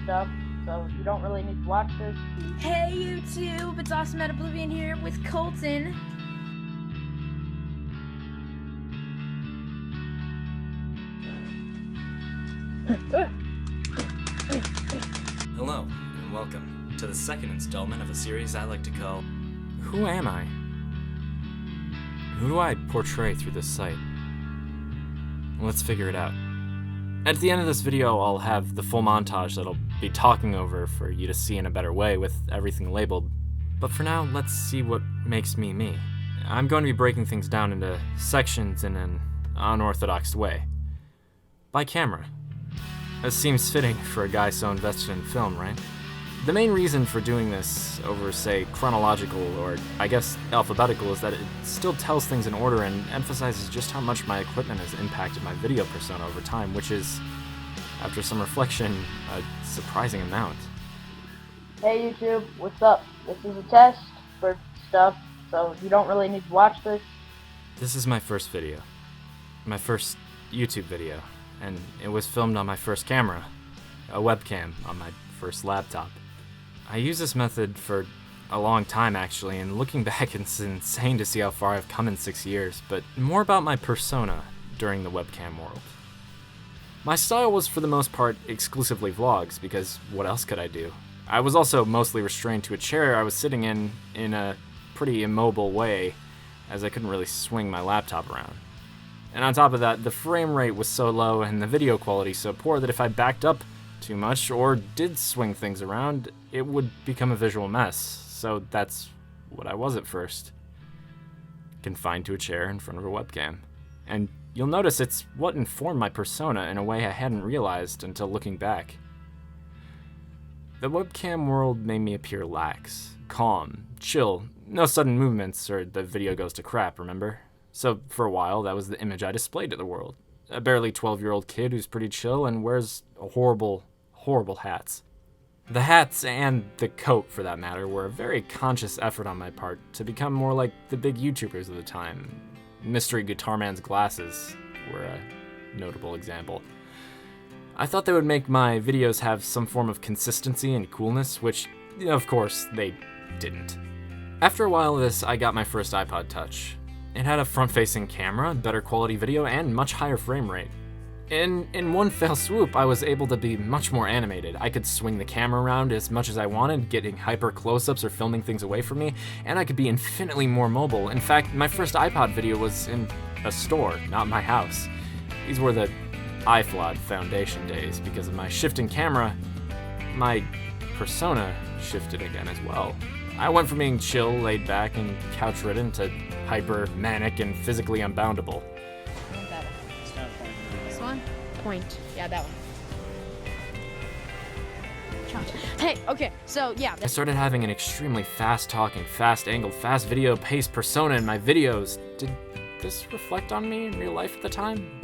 stuff, so you don't really need to watch this. Hey YouTube, it's Awesome at Oblivion here with Colton. Hello, and welcome to the second installment of a series I like to call Who Am I? Who do I portray through this site? Let's figure it out. At the end of this video, I'll have the full montage that I'll be talking over for you to see in a better way with everything labeled. But for now, let's see what makes me me. I'm going to be breaking things down into sections in an unorthodox way. By camera. This seems fitting for a guy so invested in film, right? The main reason for doing this over, say, chronological or, I guess, alphabetical is that it still tells things in order and emphasizes just how much my equipment has impacted my video persona over time, which is, after some reflection, a surprising amount. Hey YouTube, what's up? This is a test for stuff, so you don't really need to watch this. This is my first video. My first YouTube video. And it was filmed on my first camera. A webcam on my first laptop. I used this method for a long time actually, and looking back it's insane to see how far I've come in 6 years, but more about my persona during the webcam world. My style was for the most part exclusively vlogs, because what else could I do? I was also mostly restrained to a chair I was sitting in a pretty immobile way, as I couldn't really swing my laptop around. And on top of that, the frame rate was so low and the video quality so poor that if I backed up too much or did swing things around, it would become a visual mess. So that's what I was at first. Confined to a chair in front of a webcam. And you'll notice it's what informed my persona in a way I hadn't realized until looking back. The webcam world made me appear lax, calm, chill, no sudden movements or the video goes to crap, remember? So for a while, that was the image I displayed to the world. A barely 12-year-old kid who's pretty chill and wears horrible, horrible hats. The hats, and the coat for that matter, were a very conscious effort on my part to become more like the big YouTubers of the time. Mystery Guitar Man's glasses were a notable example. I thought they would make my videos have some form of consistency and coolness, which, of course, they didn't. After a while of this, I got my first iPod Touch. It had a front-facing camera, better quality video, and much higher frame rate. In one fell swoop, I was able to be much more animated. I could swing the camera around as much as I wanted, getting hyper close-ups or filming things away from me, and I could be infinitely more mobile. In fact, my first iPod video was in a store, not my house. These were the iFlod Foundation days. Because of my shifting camera, my persona shifted again as well. I went from being chill, laid back, and couch-ridden to hyper, manic, and physically unboundable. That one. This one? Point. Yeah, that one. Hey, okay, so yeah. I started having an extremely fast-talking, fast-angled, fast-video paced persona in my videos. Did this reflect on me in real life at the time?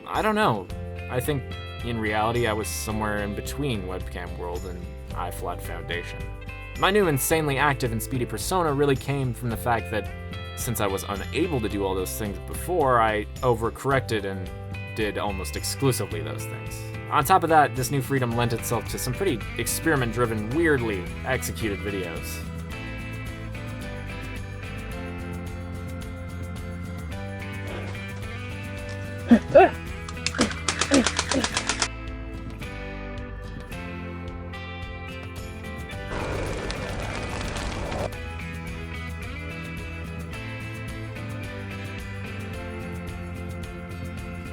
I don't know. I think, in reality, I was somewhere in between webcam world and iFlod Foundation. My new insanely active and speedy persona really came from the fact that since I was unable to do all those things before, I overcorrected and did almost exclusively those things. On top of that, this new freedom lent itself to some pretty experiment-driven, weirdly executed videos.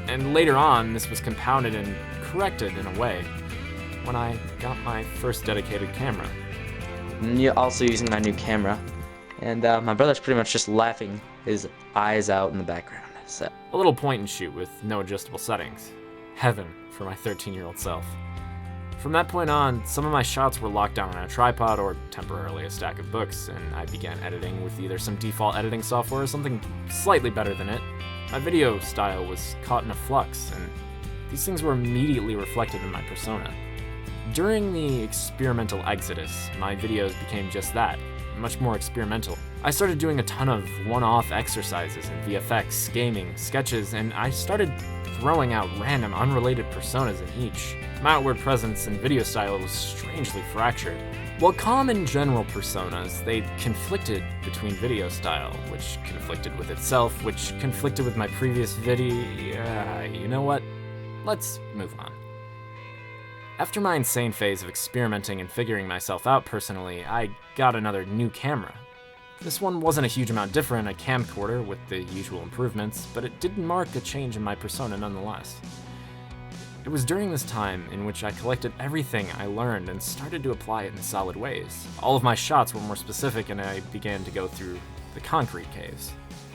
And later on, this was compounded and corrected in a way when I got my first dedicated camera. And you're also using my new camera, and my brother's pretty much just laughing his eyes out in the background. So A little point and shoot with no adjustable settings. Heaven for my 13-year-old self. From that point on, some of my shots were locked down on a tripod or temporarily a stack of books, and I began editing with either some default editing software or something slightly better than it. My video style was caught in a flux, and these things were immediately reflected in my persona. During the experimental exodus, my videos became just that, much more experimental. I started doing a ton of one-off exercises in VFX, gaming, sketches, and I started throwing out random, unrelated personas in each. My outward presence and video style was strangely fractured. While calm in general personas, they conflicted between video style, which conflicted with itself, which conflicted with my previous video. You know what? Let's move on. After my insane phase of experimenting and figuring myself out personally, I got another new camera. This one wasn't a huge amount different, a camcorder with the usual improvements, but it did mark a change in my persona nonetheless. It was during this time in which I collected everything I learned and started to apply it in solid ways. All of my shots were more specific and I began to go through the concrete caves.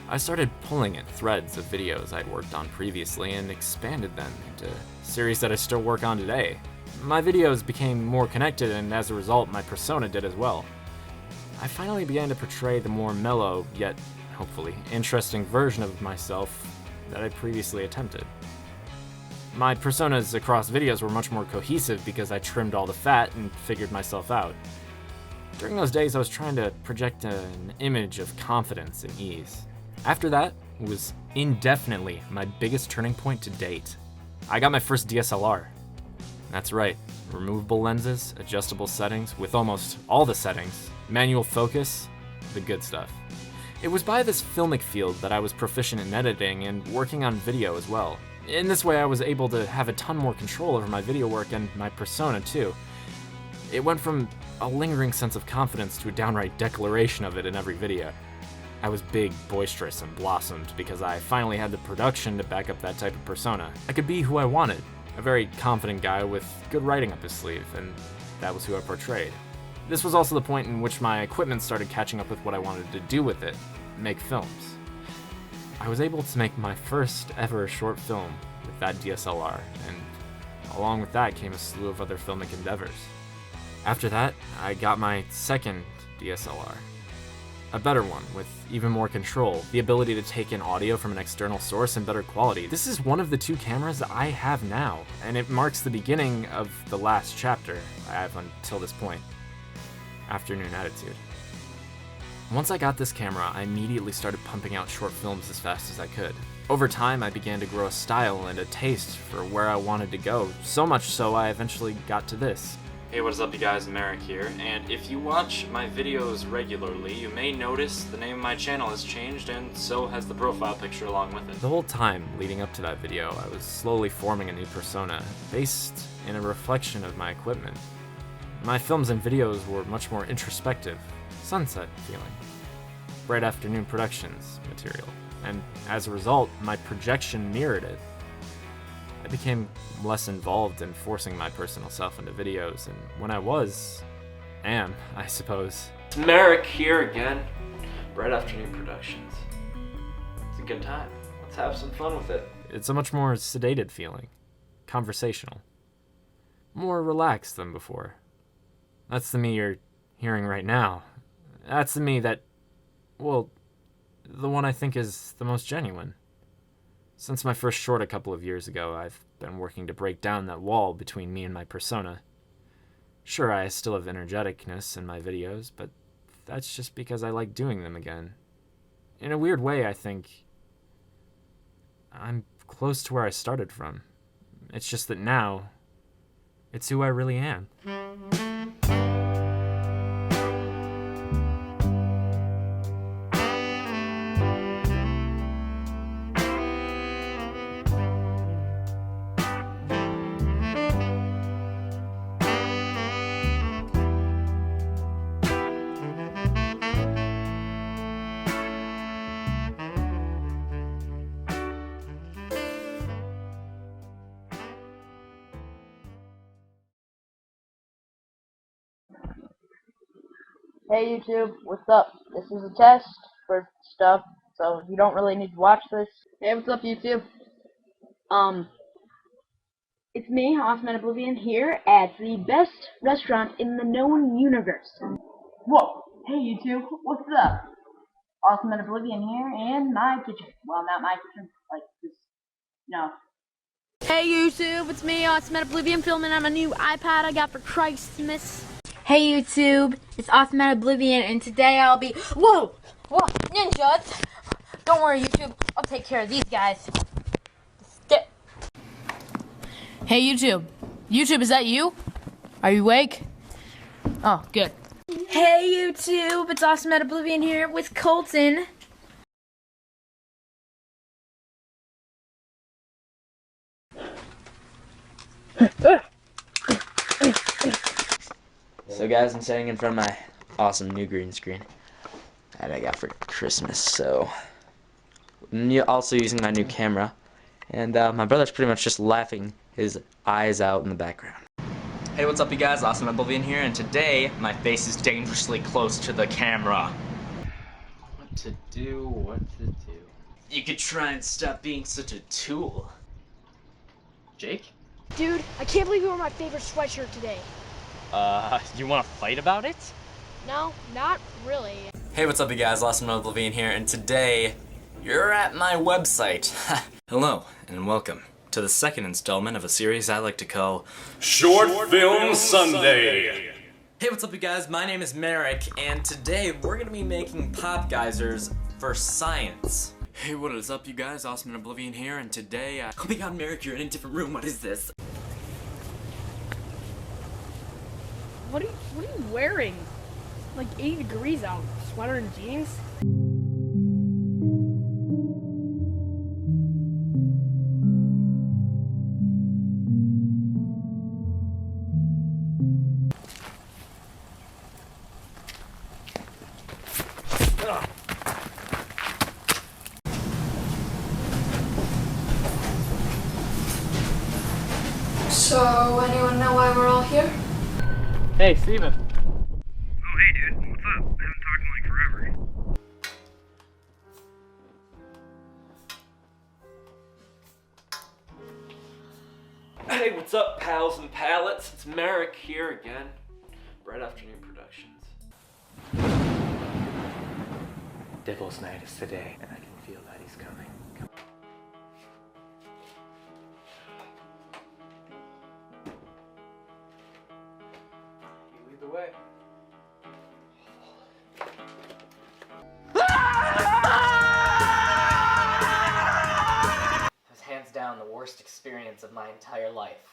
I started pulling at threads of videos I'd worked on previously and expanded them into series that I still work on today. My videos became more connected and as a result my persona did as well. I finally began to portray the more mellow, yet hopefully interesting version of myself that I previously attempted. My personas across videos were much more cohesive because I trimmed all the fat and figured myself out. During those days I was trying to project an image of confidence and ease. After that was indefinitely my biggest turning point to date. I got my first DSLR. That's right, removable lenses, adjustable settings with almost all the settings, manual focus, the good stuff. It was by this filmic field that I was proficient in editing and working on video as well. In this way I was able to have a ton more control over my video work and my persona too. It went from a lingering sense of confidence to a downright declaration of it in every video. I was big, boisterous, and blossomed because I finally had the production to back up that type of persona. I could be who I wanted. A very confident guy with good writing up his sleeve, and that was who I portrayed. This was also the point in which my equipment started catching up with what I wanted to do with it, make films. I was able to make my first ever short film with that DSLR, and along with that came a slew of other filmic endeavors. After that, I got my second DSLR. A better one, with even more control, the ability to take in audio from an external source in better quality. This is one of the two cameras that I have now, and it marks the beginning of the last chapter I have until this point. Afternoon Attitude. Once I got this camera, I immediately started pumping out short films as fast as I could. Over time, I began to grow a style and a taste for where I wanted to go, so much so I eventually got to this. Hey, what is up you guys, Merrick here, and if you watch my videos regularly, you may notice the name of my channel has changed and so has the profile picture along with it. The whole time leading up to that video, I was slowly forming a new persona, based in a reflection of my equipment. My films and videos were much more introspective, sunset feeling, Bright Afternoon Productions material, and as a result, my projection mirrored it. I became less involved in forcing my personal self into videos, and when I am, I suppose. Merrick here again, Bright Afternoon Productions. It's a good time. Let's have some fun with it. It's a much more sedated feeling, conversational, more relaxed than before. That's the me you're hearing right now. That's the me that, well, the one I think is the most genuine. Since my first short a couple of years ago, I've been working to break down that wall between me and my persona. Sure, I still have energeticness in my videos, but that's just because I like doing them again. In a weird way, I think I'm close to where I started from. It's just that now, it's who I really am. Hey YouTube, what's up? This is a test for stuff, so you don't really need to watch this. Hey, what's up YouTube? It's me, Osman Oblivion, here at the best restaurant in the known universe. Whoa! Hey YouTube, what's up? Osman Oblivion here, and my kitchen. Well, not my kitchen, like this. No. Hey YouTube, it's me, Osman Oblivion, filming on my new iPad I got for Christmas. Hey YouTube, it's Osman Oblivion, and today I'll be— Whoa! Ninjas! Don't worry YouTube, I'll take care of these guys. Hey, YouTube. YouTube, is that you? Are you awake? Oh, good. Hey YouTube, it's Awesome at Oblivion here with Colton. So guys, I'm standing in front of my awesome new green screen that I got for Christmas. So I'm also using my new camera, and my brother's pretty much just laughing his eyes out in the background. Hey, what's up you guys? Awesome Oblivion here, and today my face is dangerously close to the camera. What to do? You could try and stop being such a tool. Jake? Dude, I can't believe you wore my favorite sweatshirt today. You wanna fight about it? No, not really. Hey, what's up you guys? Awesome Oblivion here, and today you're at my website. Hello, and welcome to the second installment of a series I like to call Short Film Sunday. Hey, what's up you guys? My name is Merrick, and today we're gonna be making pop geysers for science. Hey, what is up you guys? Awesome and Oblivion here, and today oh my god, Merrick, you're in a different room. What is this? What are you wearing? Like 80 degrees out. Sweater and jeans? So, anyone know why we're all here? Hey, Steven. Oh, hey, dude. What's up? I haven't talked in like forever. Hey, what's up, pals and palettes? It's Merrick here again. Bright Afternoon Productions. Devil's Night is today, and I can feel that he's coming. You lead the way. It was hands down the worst experience of my entire life.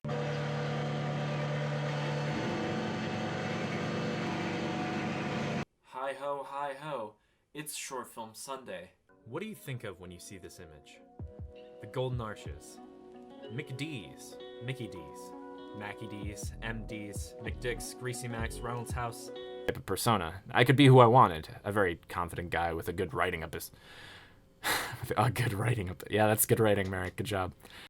Hi ho, hi ho. It's Short Film Sunday. What do you think of when you see this image? The Golden Arches. Mick D's. Mickey D's. Mackie D's. MD's. McDick's. Greasy Max. Reynolds House. Type of persona. I could be who I wanted. A very confident guy with a good writing up his... yeah, that's good writing, Merrick. Good job.